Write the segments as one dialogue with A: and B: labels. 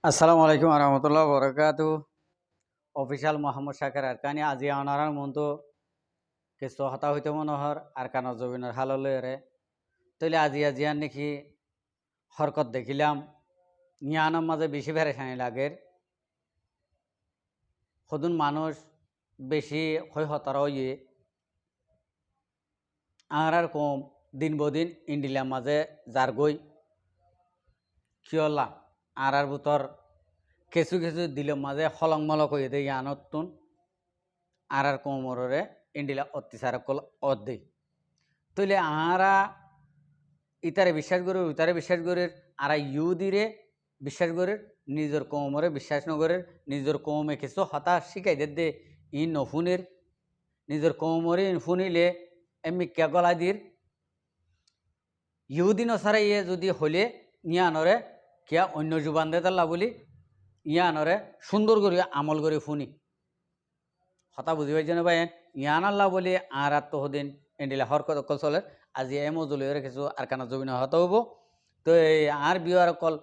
A: আসসালামু আলাইকুম রহমতুল্লাহ বরকাতু অফিসিয়াল মোহাম্মদ শাকের আরকানি আজি আনারার মতো কিছু হতা হইতে মনোহর আরকান জবিনের হাললে তৈলে আজি আর নাকি হরকত দেখিলাম নিয়ানোর মাঝে বেশি ফেরেশানি লাগের সদুন মানুষ বেশি হই হতার হইয়ে আর কম দিন বদিন ইন্ডিলার মাঝে যার গই কিয়লা আর বুতর কিছু কিছু দিলের মাঝে হলং মলক হয়ে দেয় ইয়ানতুন আর কোমরে ইন্ডিলা অত্যাচার কল অর্ধেক তৈলে আরা ইতারে বিশ্বাস করে ইতারে বিশ্বাস করে আর ইউদিরে বিশ্বাস করে নিজের কোমরে বিশ্বাস নগরের নিজের কোমে কিছু হতাশ শিখাই দে ই নফুনের নিজের কোমরে ফুনিলে এমনি কে গলা দির ইহুদি নসারা ইয়ে যদি হলে ইয়ানরে কিয়া অন্য জুবান দে তাল্লা বলি ইয়ানরে সুন্দর করে আমল করে ফুনি হতা বুঝি পাইছে না ভাই ইয়ান আল্লাহ বলি আর আত্মহদিন এন্ডিলা হরকত অকল চলে আজি এমও জলি রেখেছো আর কানা জমিন হত হবো তো এই আর বিয়ার অকল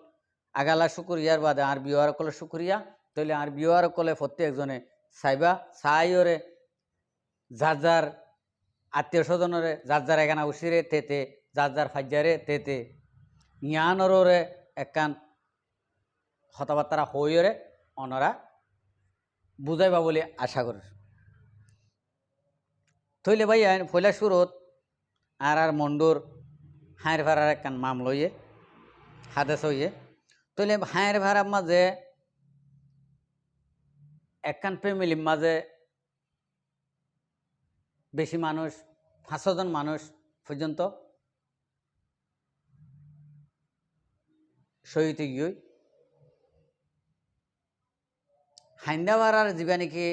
A: আগালা শুকুরিয়ার বাদে আর বিয়ার অকলের শুকুরিয়া তাহলে আর বিয়ার অকলে প্রত্যেকজনে চাইবা চাইরে যার যার আত্মীয় স্বজনরে যার যার এখানা উচিরে তেতে যার যার ফাজ্জারে তেতে ইয়ানরে একান কথাবার্তা হইরে অনরা বুঝাইবা বলে আশা করি তৈলে ভাই পয়লা সুরত আর মন্ডুর হায়ের ভাড়ার একখান মাম লইয়ে হাদেশ হইয়ে তৈলে হায়ের ভাড়ার মাঝে একখান ফ্যামিলির মাঝে বেশি মানুষ 500 জন মানুষ পর্যন্ত শহীদ গিয়ে হাইন্দা ভাড়ার জীবানীকে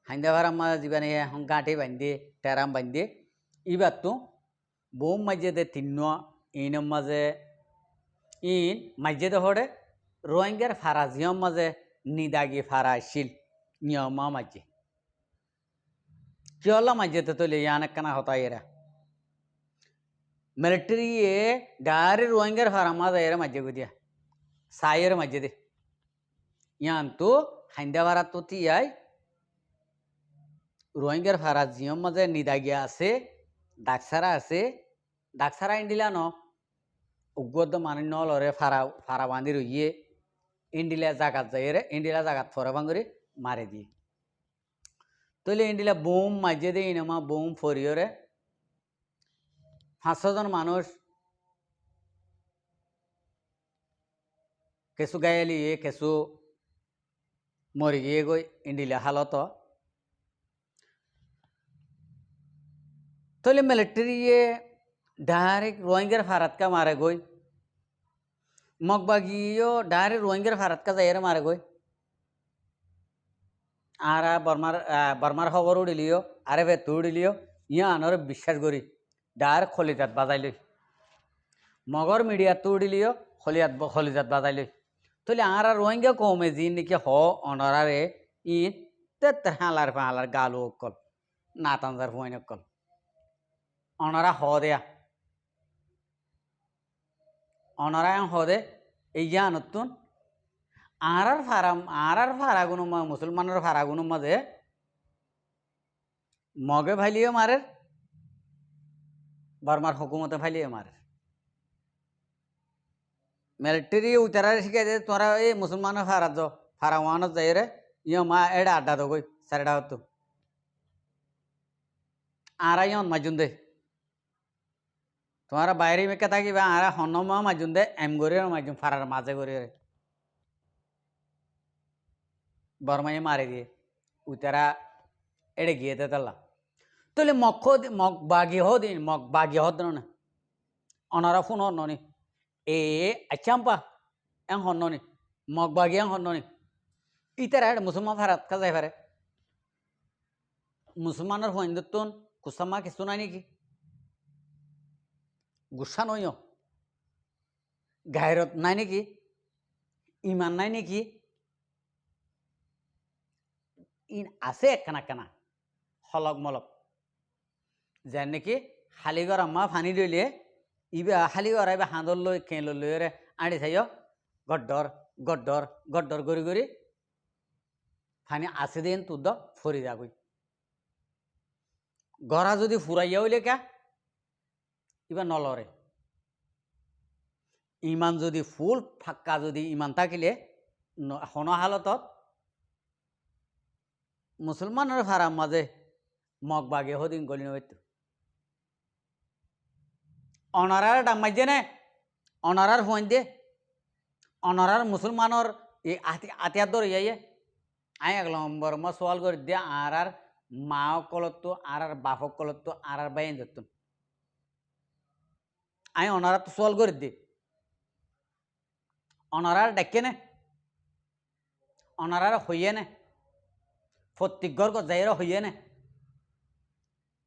A: হাইন্দা ভাড়ার মাঝে জীবানী এখন গাঁঠি বান্ধে টেরাম বান্ধে এবার তো বোম মাঝে দে তিন্ন ইনের মাঝে ইন মাঝে দে হরে রোহিঙ্গার ফারা জিয়ম মাঝে নিদাগি ফারা শিল নিয়মা মাঝে কিয়লা মাঝেতে তো লে ইয়ান একখানা হতাই এরা মিলিটারি ডারে রোহিঙ্গার ফারা মাঝে এরা মাঝে গুদিয়া সাইয়ের মাঝে দে ইয়ান তো হাইন্দা ভাড়া তো তিয়াই রোহিঙ্গার ফারা জিয়ম মাঝে নিদাগিয়া আছে ডাকসারা আছে ডাকসারা ইন্ডিলা ন উগ্গদ মানি নলরে ফারা ফারা বান্ধি রইয়ে ইন্ডিলা জাগাত যাইরে ইন্ডিলা জাগাত ফরে ভাঙরে মারে দিয়ে তৈলে ইন্ডিলা বোম মাঝে দিয়ে ইনামা বোম ফরিয়রে 500 জন মানুষ কিছু গায়ালিয়ে কিছু মরি গিয়ে গই ইন্ডিলা হালত তৈলে মিলিটারিয়ে ডাইরেক্ট রোহিঙ্গার ফারাতকা মারে গই মগবাগিও ডাইরেক্ট রোহিঙ্গার ফারাতকা যাইরে মারে গই আর বর্মার খবর উড়িলিও আরে ভেতু উড়িলিও ইয়া আনর বিশ্বাস করি ডাইরেক্ট খলিজাত বাজাই লই মগর মিডিয়াত উড়িলিও খলিজাত বাজাই লই তাহলে আর রোহিঙ্গা কমে যি নাকি হ অনরারে ইন তে হালার ফালার গালু অকল না তানজার ফুয়াইন অকল অনরা হ দেয়া অনরা হ দে এই যা নতুন আর ফারাগুনো মুসলমানের ফারাগুনো মাঝে মগে ভাইলিও মারে বর্মার হুকুমতে ভাইলিও মারে মিলিটারি উতারা শিখাই দে তোরা এই মুসলমানের ফারা যাও ফারা ওয়ানত যাই রে ইয় মা এডা আড্ডা দো গই সারেডা হতো আর ইয়ন মাজুন দে তোমার বাইরে মেকে থাকিবা আর হনমা মাজুন দে এম গরে মাজুন ফারার মাঝে গরে বর্মাই মারি দিয়ে উতারা এড়ে গিয়ে দে তাল্লা তাহলে মগ বাগি হদিন মগ বাগি হদ না অনারা ফোন হননি এ আচ্ছাম্পা এং হননি মগ বাগি এং হননি ইতারা হেড মুসলমান ভারত কাজাই পারে মুসলমানের হইন্দুন কুসামা কিছু নাই নাকি গুসা নইও গায়রত নাই নাকি ইমান নাই নাকি ইন আছে একখানা কানা হলক মলক যেন নাকি হালিগর আম্মা ফানি লইলে ইবা হালিগর আইবা হাঁদর লই খেল লই রে আড়ি চাইও গড্ডর গড্ডর গড্ডর গড়ি গড়ি ফানি আছে দিন তুদ ফরি যাগই গড়া যদি ফুরাইয়া হইলে কে এবার নলরে ইমান যদি ফুল ফাক্কা যদি ইমান থাকিলে হন হালতত মুসলমানের ফারাম মাঝে মগ বাগে হদিন গলি নইতো অনারার ডাম মাইজে নে অনারার হুয়াইন দে অনারার মুসলমানের এই আতিয়ার দর ইয়ে আই এক নম্বর মই সোয়াল করে দিয়ে আর মা কলতো আর বাপক কলতো আর বাইন ধরতুন আই অনারা তো সোয়াল করে দি অনারার ডাকে নে অনারার হইয়ে নে প্রত্যেক ঘর যাইরা হইয়ে নে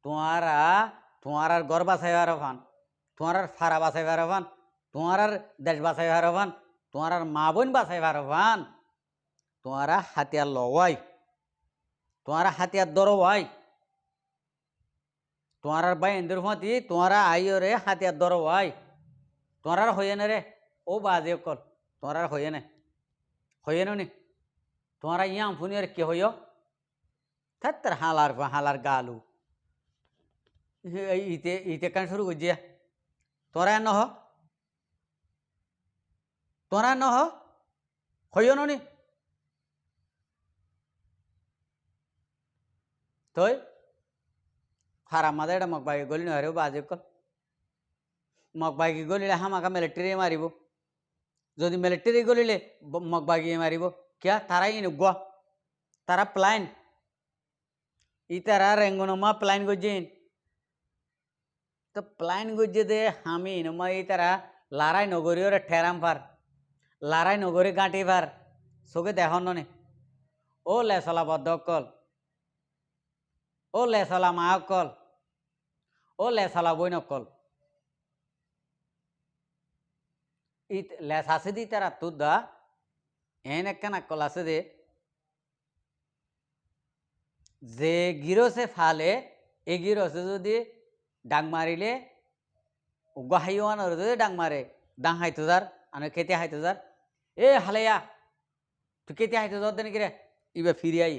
A: তোমারা তোমার ঘর বাঁচাইবার ফান তোমার ফারা বাঁচাইবার ফান তোমার দেশ বাঁচাইবার ফান তোমার মা বোন বাঁচাইবার ফান তোমারা হাতিয়ার লওয়াই তোমারা হাতিয়ার দরওয়াই তোমার বাইন্দের ফাঁতি তোমারা আইরে হাতিয়ার দরওয়াই তোমার হইয়ে নে রে ও বাজে কল তোমার হইয়ে নে হইয়ে নি তোমারা ইয়াম ফুনিয়ার কে হইয় থাত্তার হালার গালু ইতে ইতে কান শুরু করছিয়া তোরা নহ তোরা নহ হইয় নি তই হারাম মাঝে এটা মগবাগি গলি নয় বাজে কল মগবাগি গলিলে হামাকা মিলিটারি মারিব যদি মিলিটারি গলিলে মগবাগি মারিব কিয়া তারাই নুগুয়া তারা প্লাইন ই তারা রেঙ্গুনমা প্লাইন গজিন তো প্লাইন গজে দে আমি নমা ই তারা লারাই নগরী ওরে ঠেরাম পার লারাই নগরী গাঁটি পার চোখে দেখন নে ও লেসলা বদ্ধকল ও লেসলা মাহকল ও লেসলা বইনকল ই লেস আছে দি তারা তুদ দা এন একখান আকল আছে দে যে গিরসে ফালে এ গিরসে যদি ডাং মারিলে গাহাইওয়ান যদি ডাং মারে ডাং হাইতো যার আনে কেতে হাইতো যার এ হালেয়া তুই কেতে হাইতো যার দেন কিরে ইবা ফিরে আই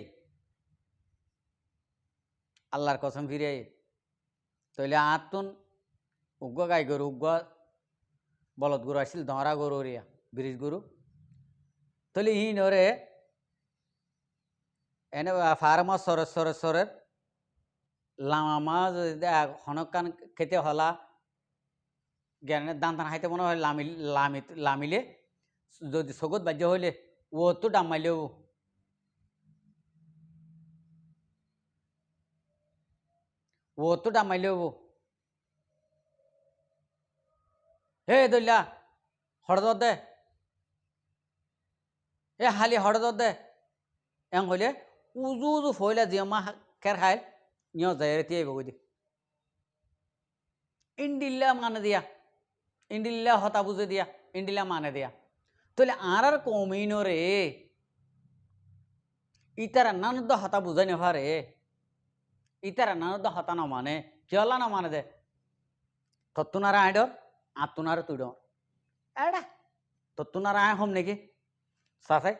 A: আল্লাহর কসম ফিরে আই তইলে আতুন উগ্র গাই গরু উগ্র বলদ গরু আসছিল ধরা গরু রিয়া ব্রিজ গরু তইলে ই নরে এনে ফার্মা সরের লামা যদি হনকান খেতে হলা জ্ঞানের দান টান হাইতে মনে হয় লামিলে যদি সগত বাজ্য হইলে ও তো ডাম মাইলেও ও তো ডাম মাইলেও হে দইলা হড়দর দে এ হালি হড়দর দে এং হইলে উজু উজু ফইলা জিয়মা খের খাইল নিয় যায় তিয়াই বগৈ দি ইন্ডিল্লা মানে দিয়া ইন্ডিল্লা হতা বুঝে দিয়া ইন্ডিল্লা মানে দিয়া তাহলে আর কমিনো রে ইতারা নানুদ্দ হতা বুঝাই নেভারে ইতারা নানুদ্দ হতা না মানে কেলা না মানে দে তত্তুনারা আইডর আতুনার তুই ডর এডা তত্তুনারা আয় হম নাকি সাসাই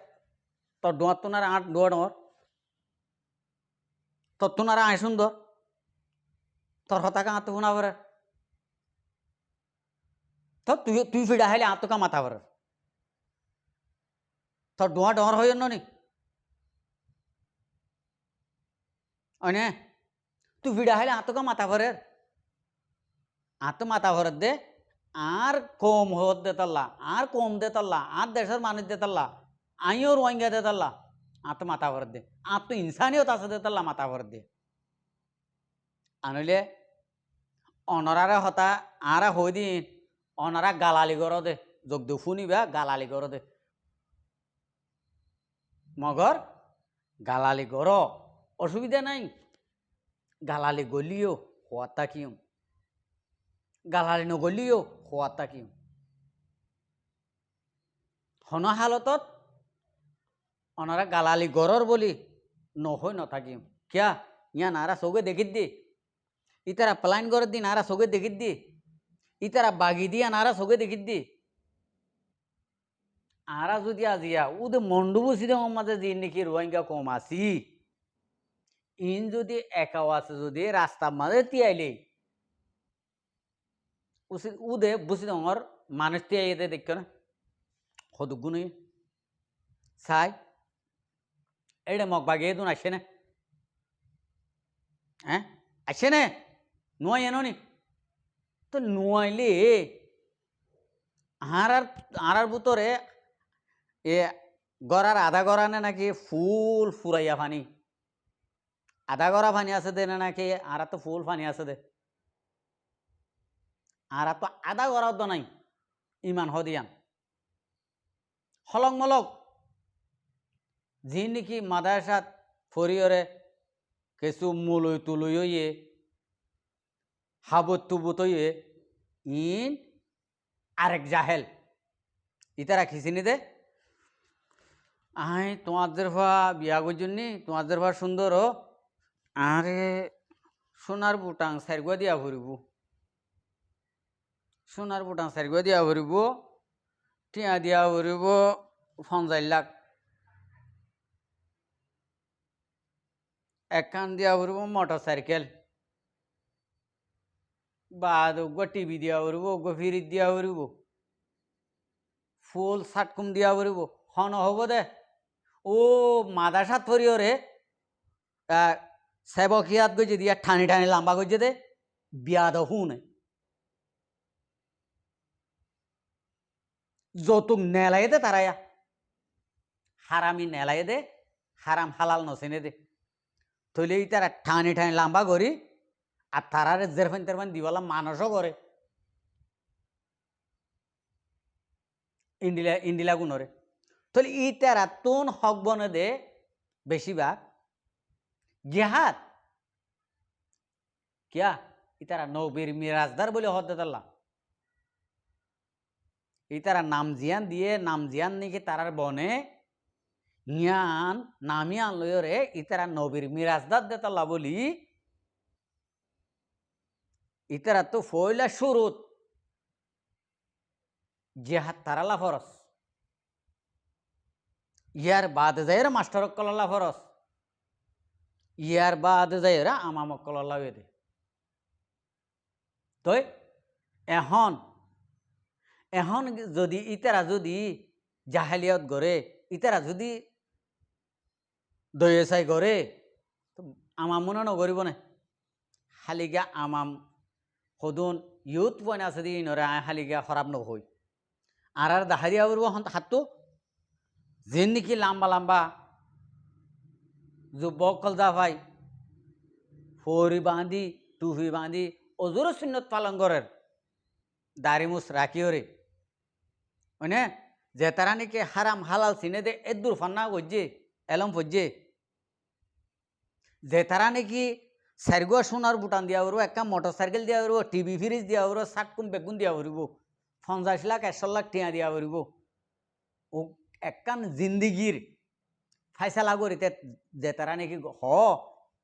A: তোর ডোয়ার তুনারা আট ডোয়া ডর তত্তুনারা আয় সুন্দর তোর হতাকে আত্ম শুনা পারে তো তুই ফিডা হাইলে আত্মকা মাথা পারে তোর ডোয়া ডর হইন নি অনে তুই ফিডা হাইলে আত্মকা মাথা পারে আত্ম মাথা ভরত দে আর কম হত দে তাল্লা আর কম দে তাল্লা আর দেশের মানুষ দে তাল্লা আইও রোহিঙ্গা দে তাল্লা আত্ম মাথা ভরত দে আত্ম ইনসানিয়ত আছে দে তাল্লা মাথা ভরত দে আনলে অনরারে হতা আরা হই দিন অনারা গালালি কর দে যোগ দে শুনিবা গালালি কর দে মগর গালালি কর অসুবিধা নাই গালালি গলিও হওয়াতা কিউ গালালি নগলিও হওয়াতা কিউ হন হালতত অনারা গালালি গরর বলি নহই নথাকিম কিয়া ইয়া নারা চৌকে দেখিত দি ইতারা প্লাইন গরর দি নারা চৌকে দেখিত দি ইতারা বাগি দিয়া নারা চৌকে দেখিত দি আরা যদি আজিয়া উদে মন্ডবসি দে মাঝে যে নাকি রোহিঙ্গা কম আছি ইন যদি একাও আছে যদি রাস্তার মাঝে তিয়াইলে উদে বুঝি দর মানুষ তিয়াইতে দেখ না সদুগুণ চাই এইটা মগ বাগিয়ে দুন আসে না হ্যাঁ আসে না নোয়াই এনো নি তো নোয়াইলে আহার ভিতরে এ গড়ার আধা গড়ানে নাকি ফুল ফুরাইয়া ফানি আধা গড়া ফানি আছে দে না নাকি আর তো ফুল ফানি আছে দে আর তো আধা গড়াও তো নাই ইমান হদিয়ান হলং মলক যি নাকি মাদাসাত ফরিয়রে কিছু মুলই তুলই হইয়ে হাবত তুবুত হইয়ে ইন আরেক জাহেল ইতারা খিচিনি দে আই তোমাদের ভা বিয়া করজন্যি তোমাদের ভা সুন্দর ও আরে সোনার বুটাং সারগুয়া দিয়া ভরিব সোনার বুটাং সারগুয়া দিয়া ভরিব টিয়া দিয়া ভরিব 50 লাখ একখান দিয়া ভরিব মোটর সাইকেল বাদ টিভি দিয়া ভরিব ফ্রিজ দিয়া ভরিব ফুল সাটকুম দিয়া ভরিব হন হব দে ও মাদাসাত ফরিয়রে সেবকিয়াত গজে দিয়া ঠানি ঠানি লাম্বা গজে দে বিয়াদ হুনে যৌতুক নেলাই দে তারায়া হারামি নেলাই দে হারাম হালাল নসেনে দে তৈলে তারা ঠানি ঠানি লাম্বা করি আর তারারে জেরফান তেরফান দিওয়ালা মানুষও করে ইন্ডিলা গুণরে তাহলে ইতারা তুন হক বনে দে বেশিরভাগ জেহাদ কিয়া ইতারা নবীর মিরাজদার বলে হতে তাল্লা ইতারা নাম জিয়ান দিয়ে নাম জিয়ান নাকি তারার বনে ইয়ান নামিয়ান লয়রে ইতারা নবীর মিরাজদার দে তাল্লা বলি ইতারা তো ফয়লা শুরুত জেহাদ তারালা ফরস ইয়ার বাদ যাইরা মাস্টার কলাল্লা ফরস ইয়ার বাদ যাইরা আমামক কলাল্লা দে তই এখন এখন যদি ইতারা যদি জাহালিয়ত গড়ে ইতারা যদি দয়েসাই গড়ে তো আমাম মনে নগরিব না হালিগা আমাম সদুন ইউথ পয়েন্ট আছে দি নরে হালিগা খরাব নহই আর দাহারিয়া উড়ব হাতটো যেন নাকি লাম্বা লাম্বা যুবক কলজা ভাই ফরি বাঁধি টুফি বাঁধি অজুর সুন্নত পালন করের দাড়ি মুছ রাখিওরে মানে যে তারা নাকি হারাম হালাল চিনে দে এদুর ফান্না করছে এলম ফজে যে তারা নাকি সারগুয়া সোনার বুটান দিয়া উড়ব একটা মোটর সাইকেল দিয়া উড়ব টিভি ফ্রিজ দিয়া উড়ব সাতকুম বেগুন দিয়া উড়ব 50 লাখ 100 লাখ টিয়া দিয়া উড়ব ও একখান জিন্দিগির ফাইসালা করিতে যে তারা নাকি হ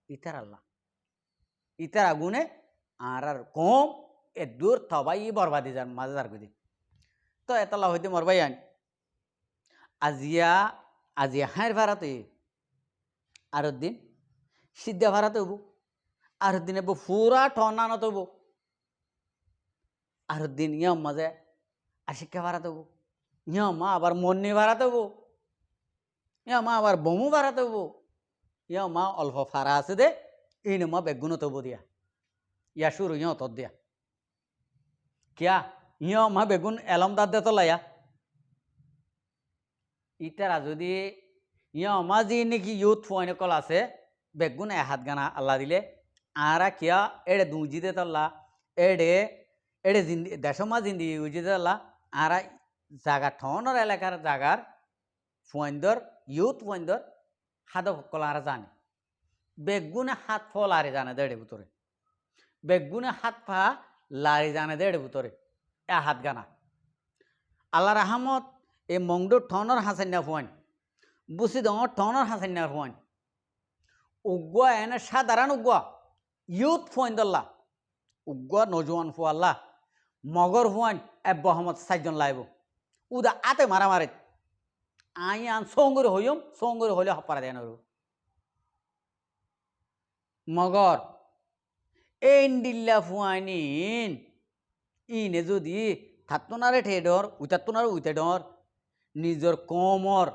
A: ইতার আল্লাহ ইতার আগুনে আর কম এদুর তবাই বরবাদি যান মাঝে যার কদি তো এতলা হইতে মরবাই আন আজিয়া হাঁর ভাড়াতে আর দিন সিদ্ধা ভাড়াতে হবো আর দিন এবো পুরা টনানত হবো আর দিন ইয়ম মাঝে আশিক্ষা ভাড়াতে হবো ইয়মা আবার মন্নি ভাড়াতে হবো ইয়মা আবার বমু ভাড়াতে হবো ইয়মা অল্প ফাড়া আছে দে ইনমা বেগুনত হবো দিয়া ইয়া শুরু ইয়তর দিয়া কিয়া ইয়মা বেগুন এলমদার দে তোলাইয়া ইতারা যদি ইয়মা যি নাকি ইউথ ফোন কল আছে বেগুন হাত গানা আল্লাহ দিলে আরা কিয়া এড়ে দুজি দে তোলা এড়ে এড়ে জিন্দি দেশমা জিন্দি উজি দে তোলা আরা জাগা ঠনের এলাকার জাগার ফোনদর ইউথ ফোনদর হাত কল আর জানে বেগুনে হাত ফ লারি জানে দেড়ে ভিতরে বেগুনে হাত ফা লারি জানে দেড়ে ভিতরে এ হাত গানা আল্লাহ রাহমত এ মংডু ঠনের হাসান্না ফোন বুসি দঙর ঠনের হাসান্না ফোন উগুয়া এনে সাধারণ উগুয়া ইউথ ফোন দল্লা উগুয়া নজওয়ান ফুয়াল্লা মগর ফোন এ বহমত 4 জন লাইব উদা আতে মারামারি আই আন সঙ্গরে হইম সঙ্গরে হলে হপারা দেন মগর এন্ডিল্লা ফুয়াইনিন ইনে যদি থাত্তনারে ঠেডর উইতাত্তনারে উইতেডর নিজর কমর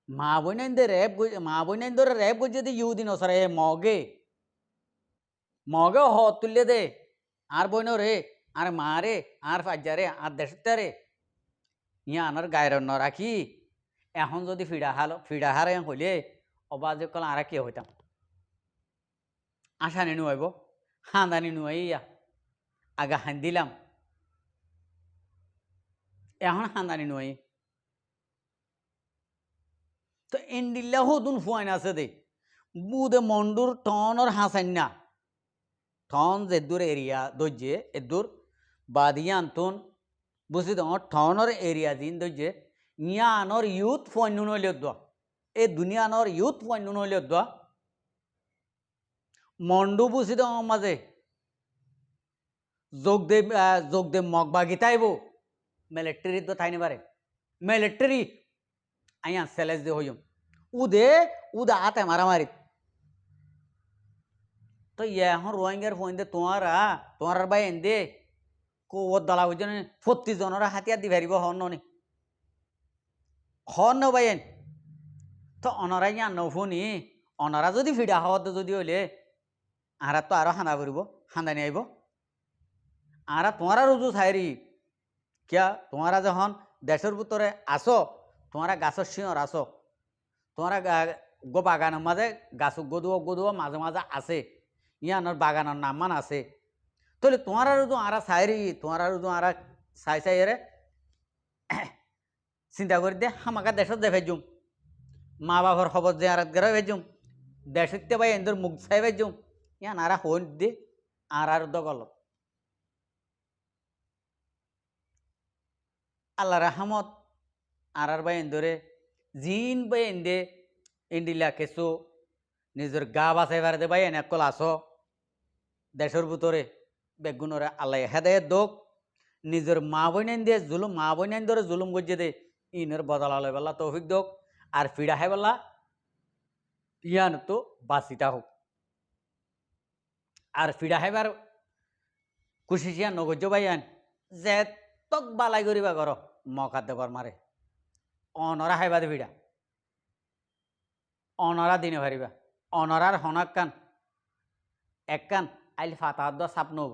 A: মা বইনাইন্দরে রেপ গই যদি ইউদিন অসরে মগে মগে হ তুললে দে আর বইন রে আর মা রে আর ফাজ্জারে আর দেশতারে ইয়া আনার গায়ের ন রাখি এখন যদি ফিডা হারে হইলে অবাজে কল আর কি হইতাম আশানি নুয়াইব হাঁদানি নুয়াইয়া আগা হান দিলাম এখন হাঁদানি নুয়াই তো এন্ডিল্লা হতুন ফুয়াইন আছে দে বুদে মন্ডুর টনর হাসান্না ঠন যেদুর এরিয়া দইজে এদুর বাদিয়া আন্তন বুঝি তো ঠনর এরিয়া দিন দইজে ইয়ানর ইউথ ফন্য নইলে দোয়া এ দুনিয়ানর ইউথ ফন্য নইলে দোয়া মন্ডু বুঝি তো মাঝে যোগদেব মগবাগি তাইব মিলিটারি তো থাইনি পারে মিলিটারি আইয়া সেলেস দে হইম উদে আতে মারামারি তো এখন রোহিঙ্গার ফোন দে তোমার বাই এন দে কৌর দলা বুঝছেন 40 জনের হাতিয়ার দি ভারিব হন ন বাইন তো অনরা ইয়া নফুনি অনরা যদি ফিডা হওয়াতে যদি হইলে আরা তো আরো হাঁদা করব হাঁদানি আইব আরা তোমারা রুজু চাইরি কিয়া তোমারা যখন দেশের ভিতরে আসো তোমারা গাছের শিঁড় আসো তোমারা বাগানের মাঝে গাছ গদুয়া মাঝে মাঝে আছে ইয়ানোর বাগানের নামান আছে তাহলে তোমারা রুজু আরা চাইরি তোমারা রুজু আরা চাই এরে চিন্তা করে দে হামাকা দেশত দে ভেজুম মা বাবার খবর যে আর গেরা ভেজুম দেশতে ভাই এদের মুখ চাই ভেজুম ইয়ান আরা হন দে আর দগল আল্লাহ রাহমত আর বাই এন্দরে জিন বাই এন্দে ইন্ডিলা কেসো নিজের গা বাঁচাইবার দে বাই এনে কল আসো দেশের ভিতরে বেগুনরে আল্লাহ হেদায়ত দোক নিজের মা বইনাইন ধরে জুলুম গজ্জে দে ইনের বদলা লয় বেলা তৌফিক দোক আর ফিডা হাই বেলা ইয়ান তো বাসিটা হোক আর ফিডা হাইবার কুশিসিয়া নগজ্য বাইয়ান যে তক বালাই করিবা কর মকাত দেবর মারে অনরা হাইবা দে ফিডা অনরা দিনে পারিবা অনরার হনাক কান এক কান আইল ফাতাহাদ সাপ নব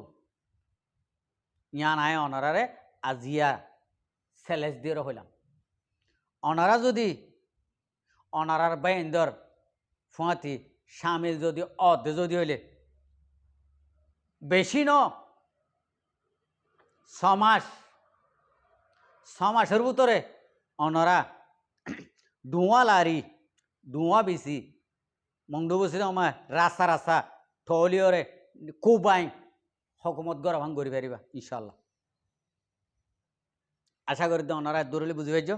A: ইয়ান আয় অনরারে আজিয়া সেলেস দিয়ে হইলাম অনারা যদি অনারার বাইন্দর ফুঁয়াতি সামিল যদি অর্ধে যদি হইলে বেশি ন 6 মাসের ভিতরে অনরা ধোঁয়া লারি ধোঁয়া বেশি মংডু বসে আমার রাস্তা ঠলিওরে কুবাই হকুমত গড় ভাঙ করি পারিবা ইনশাল্লাহ আশা করি ওনারা দূরলে বুঝি পাইছ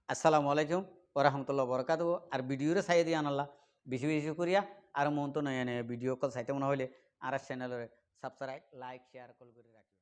A: আসসালামু আলাইকুম ওরহমতুল্লাহ বরকাত আর ভিডিওরে চাই দিয়ে আনাল্লাহ বেশি বেশি করিয়া আর মন তো নয় ভিডিও কল চাইতে মনে হলে আর চ্যানেলের সাবস্ক্রাইব লাইক শেয়ার কল করে রাখি।